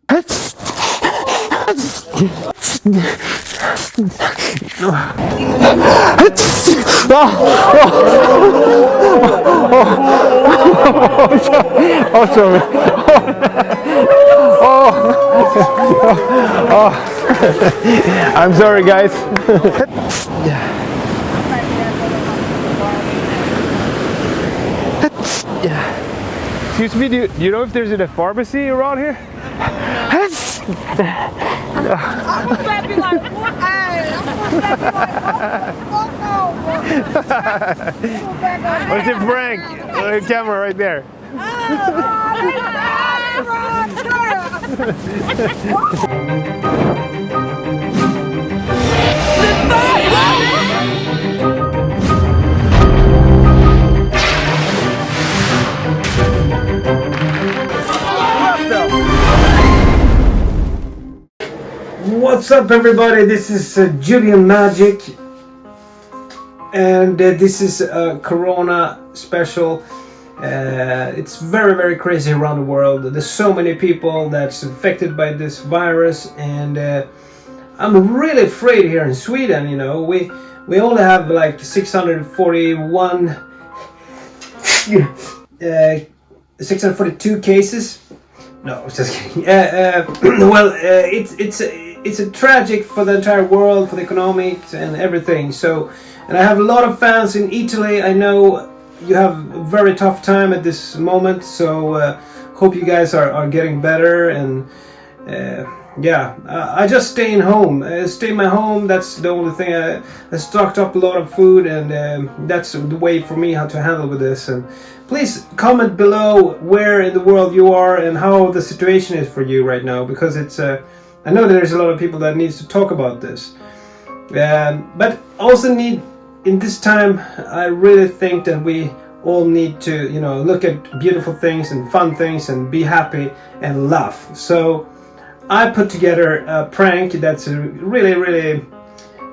Oh, sorry. I'm sorry, guys. Excuse me, do you know if there's a pharmacy around here? What's your prank? Camera right there. What's up, everybody? This is Julienmagic, and this is a Corona special. It's very crazy around the world. There's so many people that's affected by this virus, and I'm really afraid here in Sweden. You know, we only have like 642 cases. No, just kidding. Well, it's a tragic for the entire world, for the economics and everything. So, and I have a lot of fans in Italy. I know you have a very tough time at this moment. So, hope you guys are getting better. And yeah, I just stay in home. Stay in my home. That's the only thing. I stocked up a lot of food, and that's the way for me how to handle with this. And please comment below where in the world you are and how the situation is for you right now, because it's I know there's a lot of people that needs to talk about this, but also need in this time. I really think that we all need to, you know, look at beautiful things and fun things and be happy and laugh. So I put together a prank that's really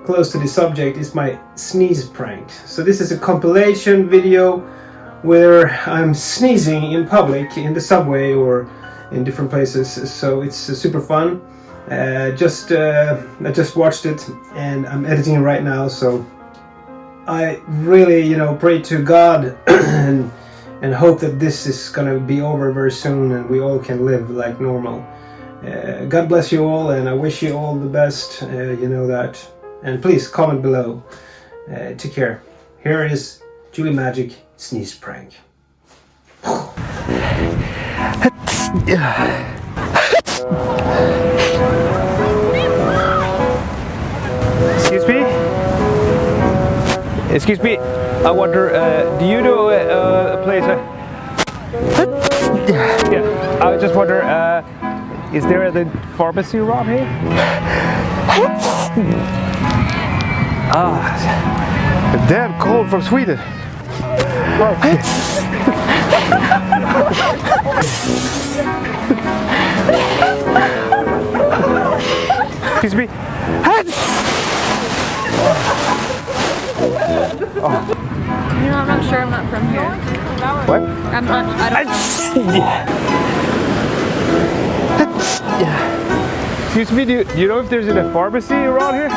close to the subject. It's my sneeze prank. So this is a compilation video where I'm sneezing in public, in the subway or in different places. So it's super fun. I just watched it and I'm editing it right now. So I really, you know, pray to God and hope that this is gonna be over very soon and we all can live like normal. God bless you all, and I wish you all the best. You know that. And please comment below. Take care. Here is Julienmagic sneeze prank. Excuse me? Excuse me, I wonder, do you know a place? Yeah, I just wonder, is there a pharmacy around here? Ah, damn cold from Sweden. Excuse me. You know, I'm not sure. I'm not from here. What? I'm not. I don't. Excuse me, do you know if there's a pharmacy around here?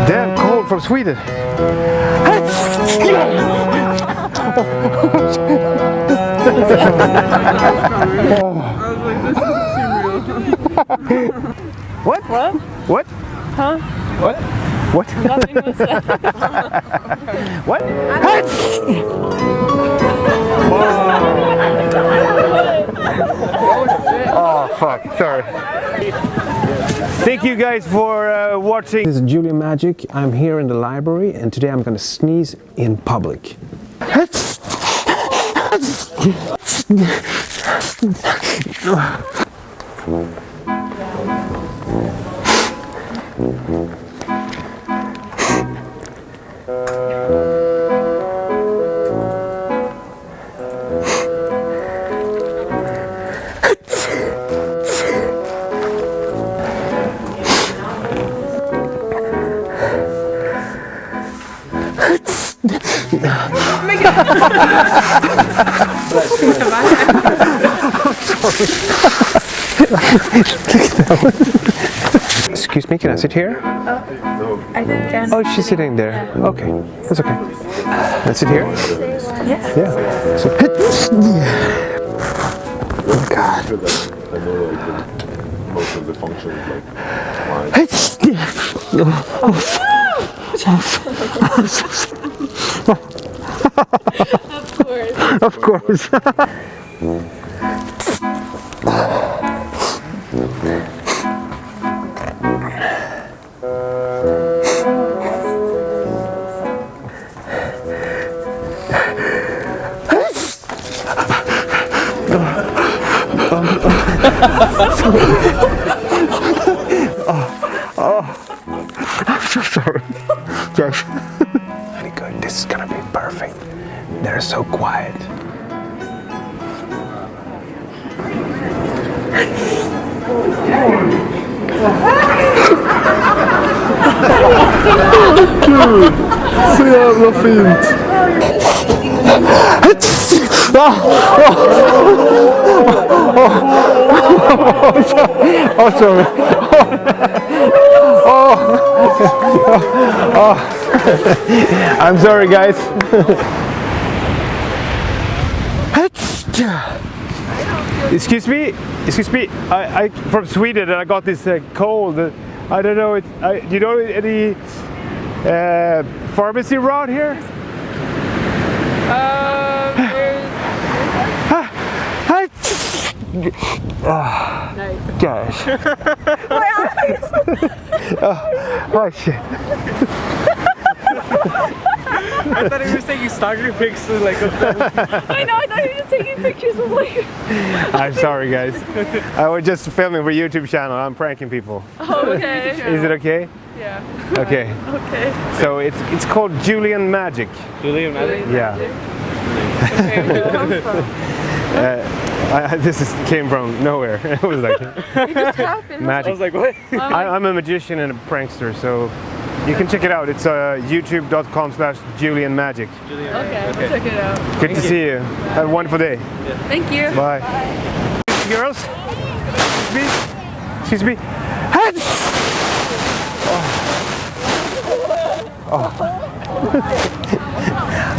Damn cold from Sweden. What? What? What? Huh? What? What? Nothing was said. What? Oh fuck, sorry. Thank you guys for watching. This is Julienmagic. I'm here in the library and today I'm gonna sneeze in public. Excuse me, can I sit here? I think. Oh, she's sitting there. Okay, that's okay. Let's sit here. Yeah. Yeah. So, oh God. I know like most of the functions like Of course. I'm so sorry. Yes. Really good. This is gonna be perfect. They're so quiet. Så jävla fint! Oh, sorry. I'm sorry, guys. Excuse me. I from Sweden, and I got this cold. I don't know. Do you know any pharmacy around here? Nice. Gosh. My eyes. Oh shit. I thought he was taking stalker pics like of them. I know. I thought you were just taking pictures of like. I'm sorry, guys. I was just filming for YouTube channel. I'm pranking people. Oh, okay. Is it okay? Yeah. Okay. Okay. So it's called Julienmagic. Julienmagic? Yeah. Okay, where did it come from? This came from nowhere. It was like It just happened. magic. I was like, what? I'm a magician and a prankster, so you can check it out. It's youtube.com/Julienmagic. Okay, we'll check it out. Good to see you. Have a wonderful day. Thank you. Bye. Girls, excuse me.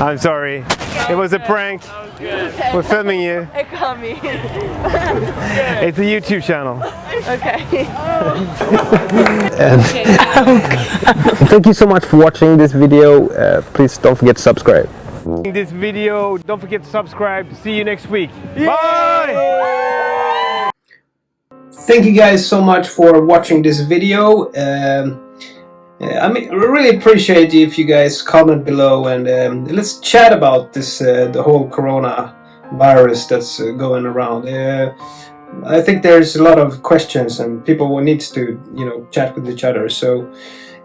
I'm sorry. It was a prank. We're filming you. It got me. It's a YouTube channel. Okay. Thank you so much for watching this video. Please don't forget to subscribe. This video, don't forget to subscribe. See you next week. Bye! Thank you guys so much for watching this video. I really appreciate if you guys comment below and let's chat about this the whole corona virus that's going around. I think there's a lot of questions and people will need to chat with each other. So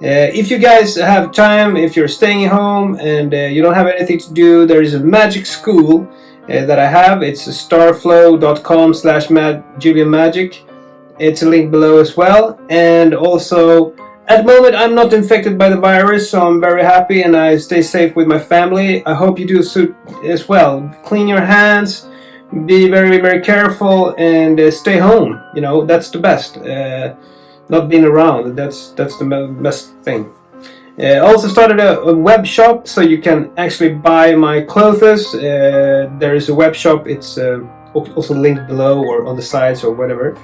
if you guys have time, if you're staying home and you don't have anything to do, there is a magic school that I have. It's starflow.com/Julienmagic. It's a link below as well. And also, at the moment, I'm not infected by the virus, so I'm very happy and I stay safe with my family. I hope you do so as well. Clean your hands, be very, very careful, and stay home. That's the best. Not being around, that's the best thing. Also started a web shop, so you can actually buy my clothes. There is a web shop. It's also linked below or on the sides or whatever.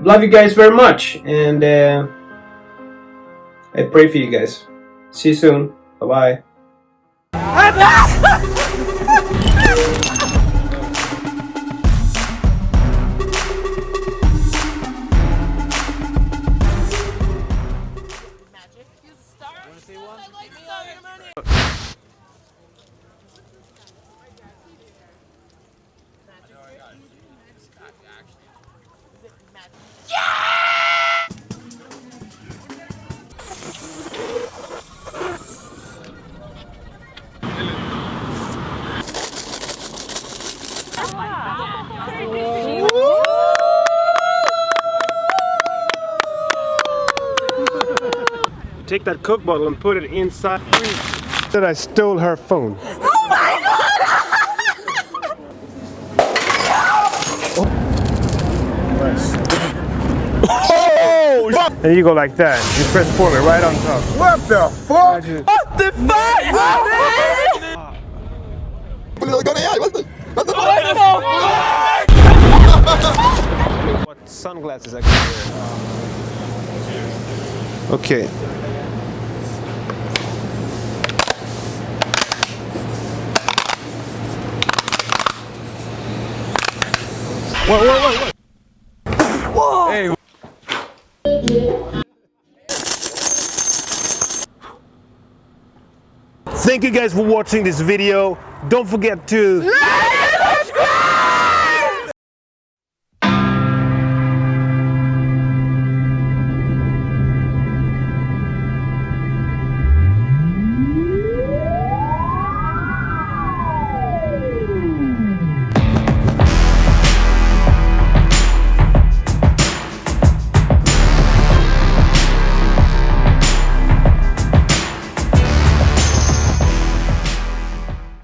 Love you guys very much, and I pray for you guys. See you soon. Bye-bye. Take that Coke bottle and put it inside. That I stole her phone. Oh my god! Oh! And you go like that. You press forward right on top. What the fuck? What the fuck? What sunglasses I can wear. Okay. What? Whoa! Hey. Thank you guys for watching this video. Don't forget to Like